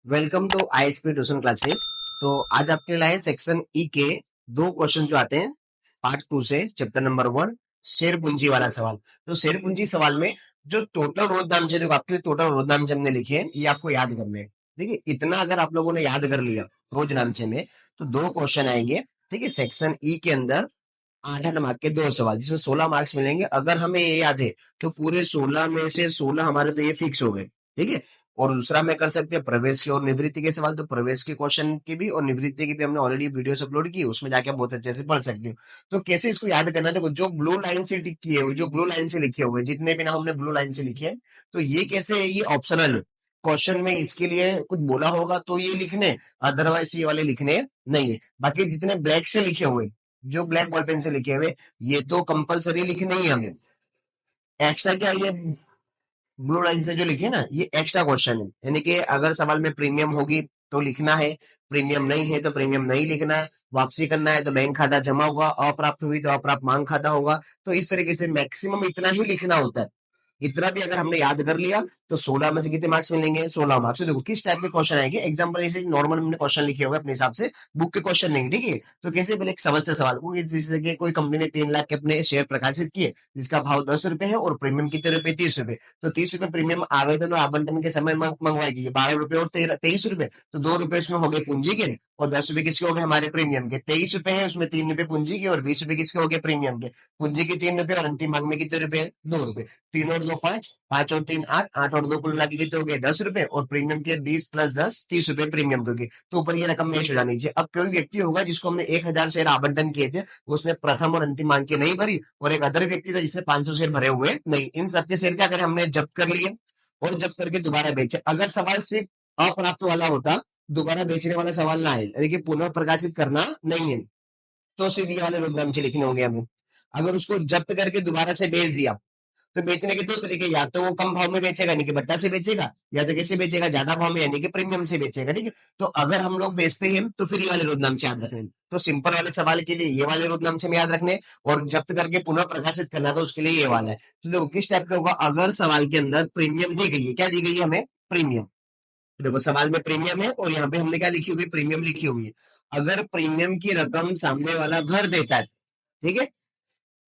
Welcome to ISP tuition classes. तो आज आपके लिए लाए सेक्शन ई के दो क्वेश्चन जो आते हैं पार्ट 2 से चैप्टर नंबर 1 शेर पूंजी वाला सवाल। तो शेर पूंजी सवाल में जो टोटल रोजनामचे जो आपके लिए टोटल रोजनामचे हमने लिखे हैं ये आपको याद करने हैं। देखिए इतना अगर आप लोगों ने याद कर लिया रोजनामचे में तो दो क्वेश्चन आएंगे। ठीक है, सेक्शन ई के अंदर 8 मार्क के दो सवाल जिसमें 16 मार्क्स मिलेंगे। अगर हमें ये याद है तो पूरे 16 में से 16 हमारे तो ये फिक्स हो गए। ठीक है, और दूसरा में कर सकते हैं प्रवेश के और निवृत्ति के सवाल। तो प्रवेश के क्वेश्चन की भी और निवृत्ति की भी हमने ऑलरेडी वीडियोस अपलोड की, उसमें जाके आप बहुत अच्छे से पढ़ सकते हो। तो कैसे इसको याद करना है, देखो जो ब्लू लाइन से टिक किए हुए, जो ब्लू लाइन से लिखे हुए जितने भी नाम हमने ब्लू लाइन से लिखे हैं, तो ये कैसे है, ये ऑप्शनल है। क्वेश्चन में इसके लिए कुछ बोला होगा तो ये लिखने, अदरवाइज ये वाले लिखने नहीं है। बाकी जितने ब्लैक से लिखे हुए, जो ब्लैक बॉल पेन से लिखे हुए, ये तो कंपलसरी लिखने ही हमें। एक्स्ट्रा क्या ये ब्लू लाइन से जो लिखे ना ये एक्स्ट्रा क्वेश्चन है, यानी कि अगर सवाल में प्रीमियम होगी तो लिखना है, प्रीमियम नहीं है तो प्रीमियम नहीं लिखना है, वापसी करना है तो बैंक खाता जमा होगा, अप्राप्त हुई तो अप्राप्त मांग खाता होगा। तो इस तरीके से मैक्सिमम इतना ही लिखना होता है। इतना भी अगर हमने याद कर लिया तो 16 में से कितने मार्क्स मिलेंगे, 16 मार्क्स। तो देखो किस टाइप के क्वेश्चन आएंगे, एग्जांपल ऐसे नॉर्मल हमने क्वेश्चन लिखे हुए अपने हिसाब से, बुक के क्वेश्चन नहीं। ठीक है, तो कैसे पहले एक समझते सवाल को, जैसे कि कोई कंपनी ने 3 लाख के अपने शेयर प्रकाशित किए जिसका भाव 10 रुपए है और प्रीमियम कितने रुपए, 30 रुपए। तो 30 रुपए प्रीमियम आवेदन और आवंटन के समय मंगवाएगी 12 रुपए और 23 रुपए। तो 2 रुपए उसमें हो गए पूंजी के और 10 रुपए किसके हो गए, हमारे प्रीमियम के। 23 रुपए है उसमें 3 रुपए पूंजी के और 20 रुपए किसके हो गए, प्रीमियम के। पूंजी के 3 रुपए और अंतिम भाग में कितने रुपए, 2 रुपए। 3 और 2 5, 5 और 3 8, 8 और 2 कुल मिला के कितने हो गए, 10 रुपए। और प्रीमियम के 20 + 10 30 रुपए प्रीमियम के। तो ऊपर ये रकम मैच हो जानी चाहिए। अब कोई व्यक्ति होगा जिसको हमने 1000 शेयर आवंटन किए थे, उसने प्रथम और अंतिम मांग के नहीं भरी, और एक अदर व्यक्ति था जिसने 500 शेयर भरे हुए नहीं, इन सबके शेयर क्या करें, हमने जब्त कर लिए और जब्त करके दोबारा बेचे। अगर सवाल सिर्फ अप्राप्त वाला होता, दोबारा बेचने वाला सवाल ना है, यानी कि पुनः प्रकाशित करना नहीं है, तो सिर्फ ये वाले रुद्रांश लिखने होंगे हमें। अगर उसको जब्त करके दोबारा से बेच दिया तो बेचने के दो तरीके, या तो वो कम भाव में बेचेगा यानी कि बट्टा से बेचेगा, या तो कैसे बेचेगा, ज्यादा भाव में यानी कि प्रीमियम से बेचेगा। ठीक है, तो अगर हम लोग बेचते हैं तो फिर ये वाले रोजनाम से याद रखने। तो सिंपल वाले सवाल के लिए ये वाले रोजनाम से याद रखने, और जब्त करके पुनः प्रकाशित करना तो उसके लिए ये वाला है। तो देखो किस टाइप का होगा, अगर सवाल के अंदर प्रीमियम दी गई है, क्या दी गई है हमें, प्रीमियम। देखो सवाल में प्रीमियम है और यहाँ पे हमने क्या लिखी हुई, प्रीमियम लिखी हुई है। अगर प्रीमियम की रकम सामने वाला भर देता है, ठीक है,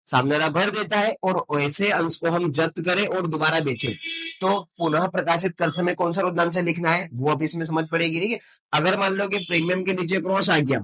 सामने वाला भर देता है और वैसे अंश को हम जब्त करें और दोबारा बेचें, तो पुनः प्रकाशित कर समय कौन सा रोजनामचा लिखना है वो अब इसमें समझ पड़ेगी। ठीक है, अगर मान लो कि प्रीमियम के नीचे क्रॉस आ गया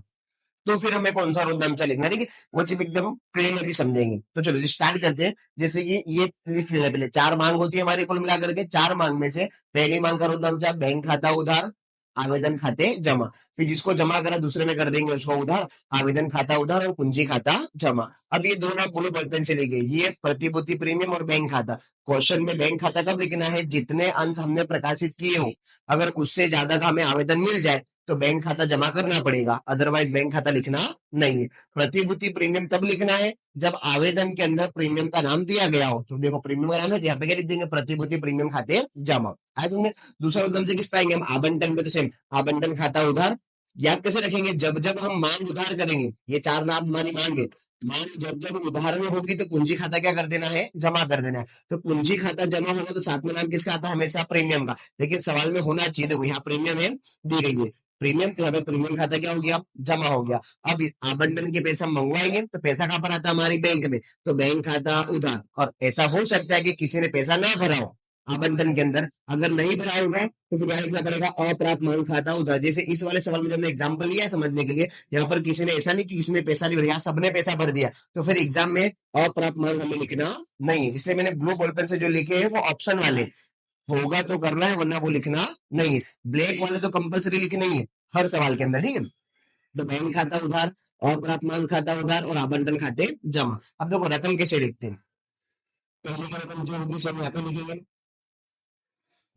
तो फिर हमें कौन सा रोजनामचा लिखना है। ठीक है, वो चीज एकदम प्लेन अभी समझेंगे। तो चलो स्टार्ट करते हैं। जैसे कि ये लिख लेना, पहले 4 मांग होती है हमारी कुल मिलाकर के। 4 मांग में से पहली मांग का रोजनामचा बैंक खाता उधार, आवेदन खाते जमा। फिर जिसको जमा करा दूसरे में कर देंगे उसको उधार, आवेदन खाता उधार और पूंजी खाता जमा। अब ये दोनों ब्लू बॉल पेन से ली गई, ये प्रतिभूति प्रीमियम और बैंक खाता। क्वेश्चन में बैंक खाता कब लिखना है, जितने अंश हमने प्रकाशित किए हो, अगर उससे ज्यादा का हमें आवेदन मिल जाए तो बैंक खाता जमा करना पड़ेगा, अदरवाइज बैंक खाता लिखना नहीं है। प्रतिभूति प्रीमियम तब लिखना है जब आवेदन के अंदर प्रीमियम का नाम दिया गया हो। तो देखो प्रीमियम का नाम है, यहाँ पे क्या लिख देंगे, प्रतिभूति प्रीमियम खाते जमा। आज हमने दूसरा उदाहरण से किस पाएंगे, हम आवंटन में तो सेम, आवंटन खाता उधार। याद कैसे रखेंगे, जब जब हम मांग उधार करेंगे, ये 4 नाम हमारी मांग है, मांग जब जब उधार में होगी तो पूंजी खाता क्या कर देना है, जमा कर देना है। तो पूंजी खाता जमा होगा तो साथ में नाम किसका आता है, हमेशा प्रीमियम का। लेकिन सवाल में होना चाहिए, देखो यहाँ प्रीमियम है, दी गई है प्रीमियम, तो यहाँ पे प्रीमियम खाता क्या हो गया, जमा हो गया। अब आवंटन के पैसा मंगवाएंगे तो पैसा कहाँ पर आता है, हमारी बैंक में, तो बैंक खाता उधार। और ऐसा हो सकता है कि किसी ने पैसा ना भरा हो आवंटन के अंदर, अगर नहीं भरा होगा तो फिर क्या लिखना पड़ेगा, अप्राप्त मांग खाता उधार। जैसे इस वाले सवाल में हमने एग्जांपल लिया है समझने के लिए, यहाँ पर किसी ने ऐसा नहीं कि किसी ने पैसा नहीं भरा, यहाँ सबने पैसा भर दिया, तो फिर एग्जाम में अप्राप्त मांग हमें लिखना नहीं है। इसलिए मैंने ब्लू बॉल पेन से जो लिखे हैं वो ऑप्शन वाले, होगा तो करना है वरना वो लिखना नहीं है। ब्लैक वाले तो कंपलसरी लिखना ही है हर सवाल के अंदर। ठीक है, तो बैंक खाता उधार, अप्राप्त मांग खाता उधार और आवंटन खाते जमा। अब देखो रकम कैसे लिखते हैं, पहले की रकम जो होगी सब यहाँ पे लिखेंगे,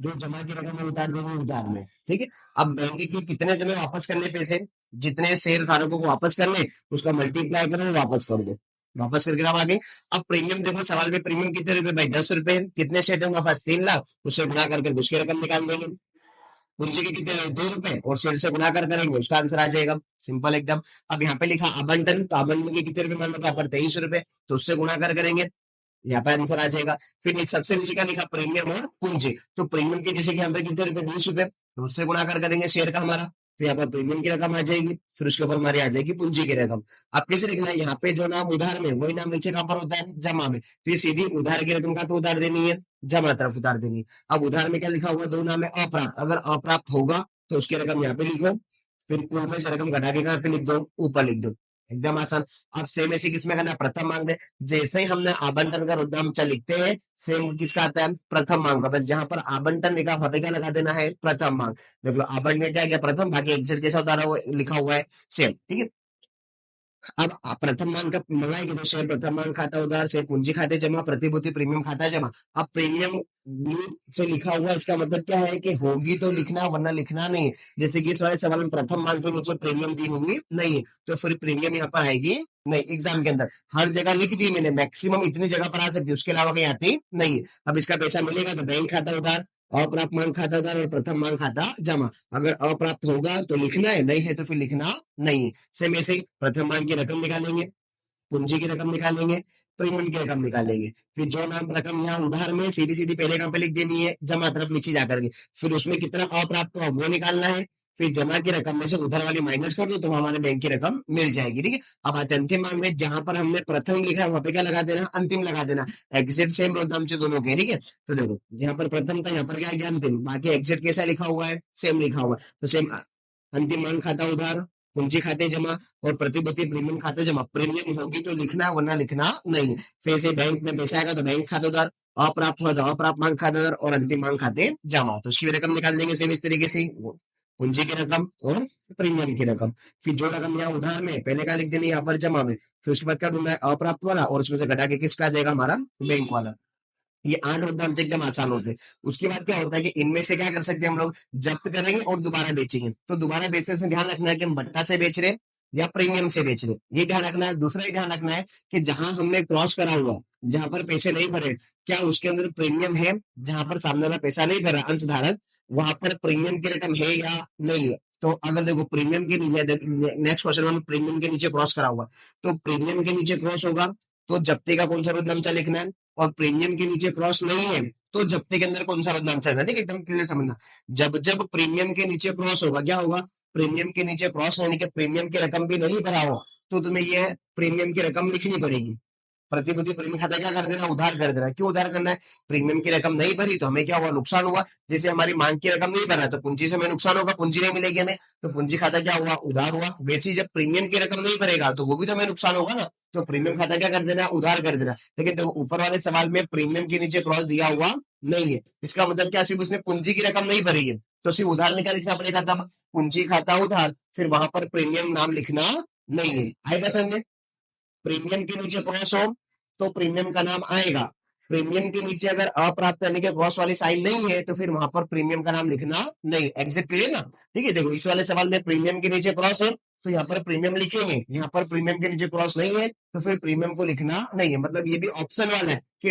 जो जमा की रकम है उतार देंगे उधार में। ठीक है, अब बैंक के कितने तुम्हें वापस करने पैसे, जितने शेयर धारकों को वापस करने उसका मल्टीप्लाई करो वापस कर दो, वापस करके आप आगे। अब प्रीमियम देखो सवाल में प्रीमियम कितने रुपए, भाई 10 रुपए। कितने शेयर थे हमारे पास, 3 लाख, उससे गुणा करके उसकी रकम निकाल देंगे। पूंजी के कितने, 2 रुपए, और शेयर से गुणा कर करेंगे उसका आंसर आ जाएगा, सिंपल एकदम। अब यहाँ पे लिखा आवंटन, तो आवंटन के कितने रुपए, मान लो यहाँ पर 23 रुपए, तो उससे गुणा कर करेंगे, यहाँ पे आंसर आ जाएगा। फिर सबसे नीचे का लिखा प्रीमियम और पूंजी, तो प्रीमियम के जैसे कि यहाँ पे कितने रुपए, 20 रुपए, तो उससे गुणाकार करेंगे शेयर का हमारा, तो यहाँ पर प्रीमियम की रकम आ जाएगी, फिर उसके ऊपर हमारी आ जाएगी पूंजी की रकम। अब कैसे लिखना है, यहाँ पे जो नाम उधार में वही नाम नीचे कहां पर होता है, जमा में, तो ये सीधी उधार की रकम का तो उधार देनी है, जमा तरफ उधार देनी है। अब उधार में क्या लिखा हुआ, दो नाम है अप्राप्त, अगर अप्राप्त होगा तो उसकी रकम यहाँ पे लिखो, फिर पूर्व में से रकम घटा के कहां पे लिख दो, ऊपर लिख दो, एकदम आसान। अब सेम ऐसे किसमें करना है, प्रथम मांग में, जैसे ही हमने आवंटन का रुद्रांश लिखते हैं, सेम किसका आता है, प्रथम मांग का, बस जहां पर आवंटन लिखा वहां पे क्या लगा देना है, प्रथम मांग। देख लो आवंटन क्या गया, प्रथम, बाकी एग्जिट कैसा होता रहा, वो लिखा हुआ है सेम, ठीक है। अब प्रथम मांग का मंगाएंगे तो शेयर प्रथम मांग खाता उधार, शेयर पूंजी खाते जमा, प्रतिभूति प्रीमियम खाता जमा। अब प्रीमियम से लिखा हुआ, इसका मतलब क्या है कि होगी तो लिखना वरना लिखना नहीं है। जैसे कि इस वाले सवाल में प्रथम मांग के नीचे प्रीमियम दी होंगी नहीं है, तो फिर प्रीमियम यहाँ पर आएगी नहीं। एग्जाम के अंदर हर जगह लिख दी मैंने, मैक्सिमम इतनी जगह पर आ सकती है, उसके अलावा कहीं आती नहीं है। अब इसका पैसा मिलेगा तो बैंक खाता उधार, अप्राप्त मांग खाता उधार और प्रथम मांग खाता जमा। अगर अप्राप्त होगा तो लिखना है, नहीं है तो फिर लिखना नहीं है। सेम ऐसे ही प्रथम मांग की रकम निकालेंगे, पूंजी की रकम निकालेंगे, प्रीमियम की रकम निकालेंगे, फिर जो नाम रकम यहाँ उधार में सीधी सीधी पहले काम पे लिख देनी है, जमा तरफ नीचे जाकर के, फिर उसमें कितना अप्राप्त हुआ वो निकालना है, फिर जमा की रकम में से उधार वाली माइनस कर दो तो हमारे बैंक की रकम मिल जाएगी, ठीक है। अब आते हैं अंतिम मांग में, जहां पर हमने प्रथम लिखा है वहां पे क्या लगा देना, अंतिम लगा देना। एग्जिट सेम रोदाम से दोनों के, ठीक है। तो देखो यहाँ पर प्रथम था, यहाँ पर क्या गया अंतिम, बाकी एग्जिट कैसा लिखा हुआ है, सेम लिखा हुआ है, तो सेम अंतिम मांग खाता उधार, पूंजी खाते जमा और प्रतिभूति प्रीमियम खाते जमा। प्रीमियम होगी तो लिखना वरना लिखना नहीं। फिर से बैंक में पैसा आएगा तो बैंक खाता उधार, अप्राप्त हुआ तो अप्राप्त मांग खाते उधार और अंतिम मांग खाते जमा, तो उसकी भी रकम निकाल देंगे सेम इस तरीके से, पूंजी की रकम और प्रीमियम की रकम। फिर जो रकम यहाँ उधार में पहले का लिख देनी यहाँ पर जमा में, फिर उसके बाद क्या ढूंढना है, अप्राप्त वाला, और उसमें से घटा के किसका आ जाएगा, हमारा बैंक वाला। ये 8 रुपए हमसे एकदम आसान होते हैं। उसके बाद क्या होता है कि इनमें से क्या कर सकते हैं हम लोग, जब्त करेंगे और दोबारा बेचेंगे। तो दोबारा बेचने से ध्यान रखना है कि हम भट्टा से बेच रहे हैं या प्रीमियम से बेच रहे हैं, ये ध्यान रखना है। दूसरा ये ध्यान रखना है कि जहां हमने क्रॉस करा हुआ, जहां पर पैसे नहीं भरे, क्या उसके अंदर प्रीमियम है, जहां पर सामने वाला पैसा नहीं भरा अंशधारक, वहां पर प्रीमियम की रकम है या नहीं है। तो अगर देखो प्रीमियम के नीचे, नेक्स्ट क्वेश्चन में प्रीमियम के नीचे क्रॉस करा हुआ, तो प्रीमियम के नीचे क्रॉस होगा तो जब्ती का कौन सा रुद्रांश लिखना है, और प्रीमियम के नीचे क्रॉस नहीं है तो जब्ते के अंदर कौन सा रुद्रांश है, ठीक है, एकदम क्लियर समझना। जब जब प्रीमियम के नीचे क्रॉस होगा क्या होगा, प्रीमियम के नीचे क्रॉस यानी कि प्रीमियम की रकम भी नहीं भरा हो, तो तुम्हें यह प्रीमियम की रकम लिखनी पड़ेगी। प्रतिभूति प्रीमियम खाता क्या कर देना, उधार कर देना। क्यों उधार करना है, प्रीमियम की रकम नहीं भरी तो हमें क्या हुआ, नुकसान हुआ। जैसे हमारी मांग की रकम नहीं भरा तो पूंजी से हमें नुकसान होगा, पूंजी नहीं मिलेगी हमें, तो पूंजी खाता क्या हुआ, उधार हुआ। वैसे ही जब प्रीमियम की रकम नहीं भरेगा तो वो भी तो हमें नुकसान होगा ना, तो प्रीमियम खाता क्या कर देना, उधार कर देना। लेकिन देखो ऊपर वाले सवाल में प्रीमियम के नीचे क्रॉस दिया हुआ नहीं है, इसका मतलब क्या, सिर्फ उसने पूंजी की रकम नहीं भरी है, तो सिर्फ उधार में क्या लिखना पड़ेगा, तब पूंजी खाता उधार, फिर वहां पर प्रीमियम नाम लिखना नहीं है। आएगा समझ में, प्रीमियम के नीचे क्रॉस हो तो प्रीमियम का नाम आएगा। प्रीमियम के नीचे अगर अप्राप्त यानी कि क्रॉस वाली साइन नहीं है तो फिर वहां पर प्रीमियम का नाम लिखना नहीं। एग्जिट क्लियर ना, ठीक है। देखो इस वाले सवाल में प्रीमियम के नीचे क्रॉस है तो यहाँ पर प्रीमियम लिखेंगे, यहाँ पर प्रीमियम के नीचे क्रॉस नहीं है तो फिर प्रीमियम को लिखना नहीं है। मतलब ये भी ऑप्शन वाला है कि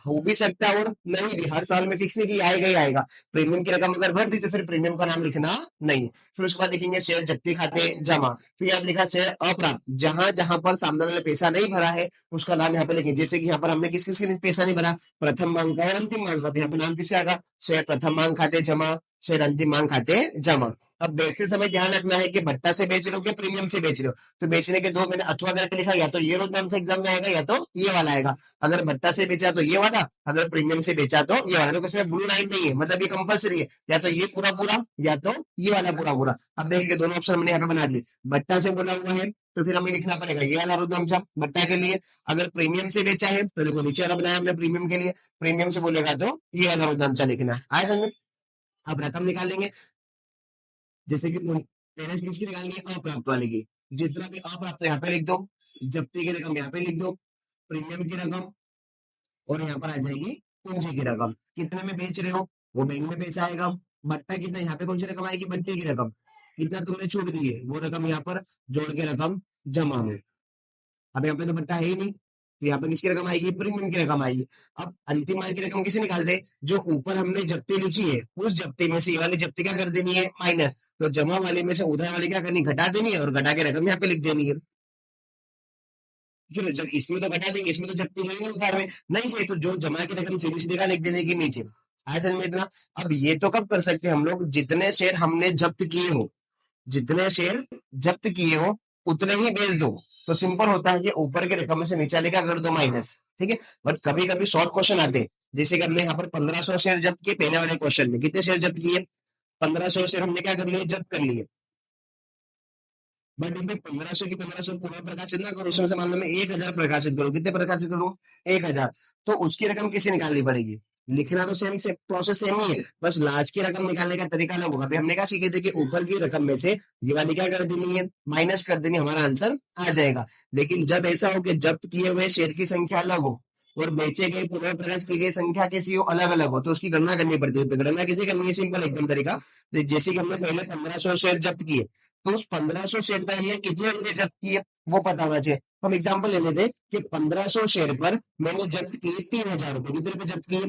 हो भी सकता है और नहीं भी, हर साल में फिक्स नहीं कि आएगा ही आएगा। प्रीमियम की रकम अगर भर दी तो फिर प्रीमियम का नाम लिखना नहीं। फिर उसके बाद लिखेंगे शेयर जब्ती खाते जमा, फिर आप लिखा शेयर अप्राप्त, जहां जहां पर सामने वाले पैसा नहीं भरा है उसका नाम यहाँ पे लिखेंगे। जैसे कि यहाँ पर हमने किस किस के लिए पैसा नहीं भरा, प्रथम मांग का और अंतिम मांग का, तो यहाँ पे नाम किसका आएगा, शेयर प्रथम मांग खाते जमा, शेयर अंतिम मांग खाते जमा। अब बेचते समय ध्यान रखना है कि भट्टा से बेच रहे हो कि प्रीमियम से बेच रहे हो। तो बेचने के दो मैंने अथवा करके लिखा, या तो ये रोज नाम से एग्जाम में आएगा या तो ये वाला आएगा। अगर भट्टा से बेचा तो ये वाला, अगर प्रीमियम से बेचा तो ये वाला। तो इसमें ब्लू लाइन नहीं है, मतलब ये कंपलसरी है, या तो ये पूरा पूरा या तो ये वाला पूरा पूरा। अब देखिए दोनों ऑप्शन हमने यहाँ पे बना दिए। भट्टा से बोला हुआ है तो फिर हमें लिखना पड़ेगा ये वाला रुद्रांश भट्टा के लिए। अगर प्रीमियम से बेचा है तो देखो नीचे वाला बनाया हमने प्रीमियम के लिए, प्रीमियम से बोलेगा तो ये वाला रुद्रांश लिखना है। आए समझ में। अब रकम निकालेंगे, जैसे कि पहले किसकी निकालेंगे, अप्राप्त वाले की। जितना भी अप्राप्त है यहाँ पे लिख दो, जब्ती की रकम यहाँ पे लिख दो, प्रीमियम की रकम, और यहाँ पर आ जाएगी पूंजी की रकम। कितने में बेच रहे हो वो बैंक में पैसा आएगा। भट्टा कितना, यहाँ पे कौन सी रकम आएगी, भट्टे की रकम। कितना तुमने छूट दी है वो रकम यहाँ पर जोड़ के रकम जमा में। अब यहाँ पे तो भट्टा है ही नहीं, तो यहाँ पे किसकी रकम आएगी, प्रीमियम की रकम आएगी। अब अंतिम माल की रकम किसे निकालते, जो ऊपर हमने जब्ती लिखी है उस जब्ती में से ये वाली जब्ती क्या कर देनी है, माइनस। तो जमा वाले में से उधार वाली क्या करनी, घटा देनी है, और घटा के रकम यहाँ पे लिख देनी है। चलो जब इसमें तो घटा देंगे, इसमें तो जब्ती है नहीं उधार में, नहीं है तो जो जमा की रकम सीधी सीधी का लिख देने की नीचे। आज में इतना। अब ये तो कब कर सकते हैं हम लोग, जितने शेयर हमने जब्त किए हो, जितने शेयर जब्त किए हो उतने ही बेच दो। तो सिंपल होता है कि ऊपर के रकम में से नीचे वाले का कर दो माइनस, ठीक है। बट कभी कभी शॉर्ट क्वेश्चन आते हैं, जैसे कि हमने यहाँ पर 1500 शेयर जब्त किए, पहले वाले क्वेश्चन में कितने शेयर जब्त किए, 1500 शेयर हमने क्या कर लिए, जब्त कर लिए। बट इनमें 1500 की 1500 पूरा प्रकाशित ना करो, उसमें से मान लो मैं 1000 प्रकाशित करूँ, कितने प्रकाशित करूँ, 1000। तो उसकी रकम किसे निकालनी पड़ेगी, लिखना तो सेम से प्रोसेस सेम ही है, बस लास्ट की रकम निकालने का तरीका अलग होगा। अभी हमने क्या सीखे थे कि ऊपर की रकम में से ये वाली क्या कर देनी है, माइनस कर देनी, हमारा आंसर आ जाएगा। लेकिन जब ऐसा हो कि जब्त किए हुए शेयर की संख्या अलग हो और बेचे गए पुनः प्रकाश की गई संख्या कैसी हो, अलग अलग हो, तो उसकी गणना करनी पड़ती है। तो गणना किसे करनी है, सिंपल एकदम तरीका। तो जैसे कि हमने पहले 1500 शेयर जब्त किए, तो उस 1500 शेयर पर हमने कितने रुपए जब्त किए वो पता होना चाहिए। तो हम एग्जाम्पल ले लेते कि 1500 शेयर पर मैंने जब्त किए 3000 रुपए, कितने रुपए जब्त किए,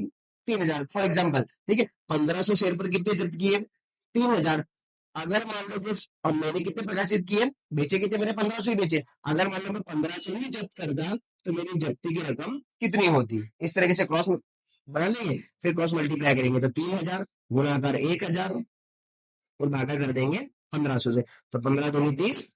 3000 फॉर एग्जाम्पल, ठीक है। 1500 शेयर पर कितने जब्त किए, 3000। अगर मान लो कि अब मैंने कितने प्रकाशित किए, बेचे कितने, मैंने 1500 ही बेचे। अगर मान लो मैं 1500 ही जब्त करता तो मेरी जब्ती की रकम कितनी होती, इस तरीके से क्रॉस बना लेंगे, फिर क्रॉस मल्टीप्लाई करेंगे तो 3000 गुणाकार 1000 और भागा कर देंगे 1500 से। तो 15 दूनी 30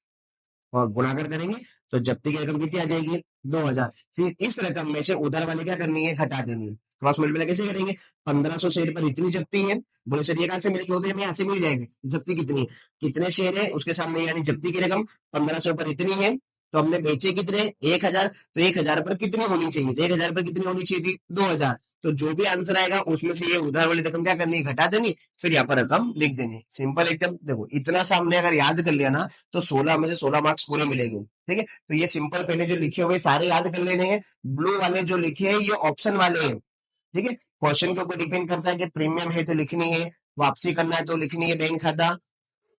और गुणाकर करेंगे तो जब्ती की रकम कितनी आ जाएगी, 2000। फिर इस रकम में से उधार वाले क्या करनी है, घटा देनी है। क्रॉस मल्टीप्लाई कैसे करेंगे, 1500 शेयर पर इतनी जब्ती है, बोले सर ये कहां से मिलेगी, होते हमें यहाँ से मिल जाएगी। जब्ती कितनी है, कितने शेयर है उसके सामने यानी जब्ती की रकम 1500 पर इतनी है, तो हमने बेचे कितने, 1000। तो 1000 पर कितनी होनी चाहिए, तो 1000 पर कितनी होनी चाहिए थी, 2000। तो जो भी आंसर आएगा उसमें से ये उधार वाली रकम क्या करनी है, घटा देनी, फिर यहाँ पर रकम लिख देनी। सिंपल एकदम। देखो इतना सामने अगर याद कर लिया ना तो 16 में से 16 मार्क्स पूरे मिलेंगे, ठीक है। तो ये सिंपल पहले जो लिखे हुए सारे याद कर लेने हैं। ब्लू वाले जो लिखे हैं ये ऑप्शन वाले हैं, ठीक है। क्वेश्चन के ऊपर डिपेंड करता है कि प्रीमियम है तो लिखनी है, वापसी करना है तो लिखनी है बैंक खाता,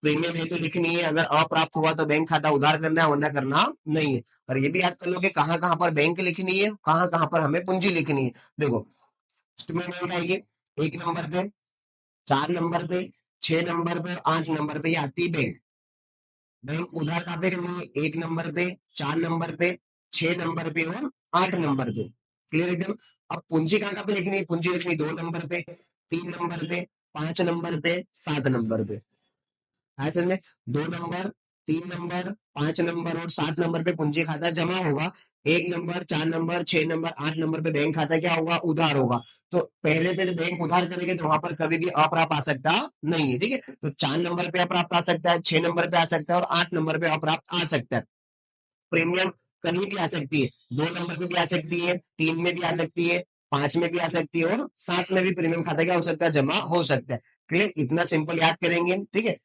प्रीमियम है तो लिखनी है, अगर अप्राप्त हुआ तो बैंक खाता उधार करना है, वरना करना नहीं है। और ये भी याद कर लो कि कहाँ कहाँ पर बैंक लिखनी है, कहाँ कहाँ पर हमें पूंजी लिखनी है। देखो फर्स्ट में बैंक आएगी 1 नंबर पे, 4 नंबर पे, 6 नंबर पे, 8 नंबर पे, ये आती है बैंक। बैंक उधार कहाँ पे करनी है, 1 नंबर पे, 4 नंबर पे, 6 नंबर पे और 8 नंबर पे। क्लियर एकदम। अब पूंजी कहाँ कहाँ पे लिखनी है, पूंजी लिखनी 2 नंबर पे, 3 नंबर पे, 5 नंबर पे, 7 नंबर पे। असल में 2 नंबर, 3 नंबर, 5 नंबर और 7 नंबर पे पूंजी खाता जमा होगा। 1 नंबर, 4 नंबर, 6 नंबर, 8 नंबर पे बैंक खाता क्या होगा, उधार होगा। तो पहले पे बैंक उधार करेंगे तो वहां पर कभी भी अप्राप्त आ सकता नहीं है, ठीक है। तो 4 नंबर पे अप्राप्त आ सकता है, 6 नंबर पे आ सकता है और 8 नंबर पे अप्राप्त आ सकता है। प्रीमियम कहीं भी आ सकती है, 2 नंबर पे भी आ सकती है, 3 में भी आ सकती है, 5 में भी आ सकती है और 7 में भी प्रीमियम खाता क्या हो सकता है, जमा हो सकता है। क्लियर, इतना सिंपल याद करेंगे, ठीक है।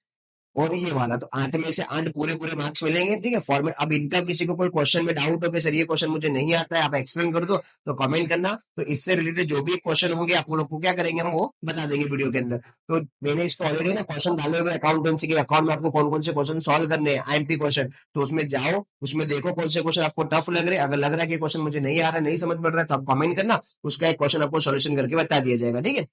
और ये वाला तो 8 में से 8 पूरे पूरे मार्क्स मिलेंगे, ठीक है। फॉर्मेट अब इनका किसी को कोई क्वेश्चन में डाउट हो कि सर ये क्वेश्चन मुझे नहीं आता है, आप एक्सप्लेन कर दो, तो कमेंट करना। तो इससे रिलेटेड जो भी क्वेश्चन होंगे आप लोग को क्या करेंगे, हम वो बता देंगे वीडियो के अंदर। तो मैंने इसको ऑलरेडी ना क्वेश्चन डाले हुए अकाउंटेंसी के अकाउंट में, आपको कौन कौन से क्वेश्चन सॉल्व करने हैं, आईएमपी क्वेश्चन। तो उसमें जाओ, उसमें देखो कौन से क्वेश्चन आपको टफ लग रहे हैं। अगर लग रहा है कि क्वेश्चन मुझे नहीं आ रहा है, नहीं समझ पड़ रहा है, तो आप कमेंट करना, उसका एक क्वेश्चन आपको सोल्यूशन करके बता दिया जाएगा, ठीक है।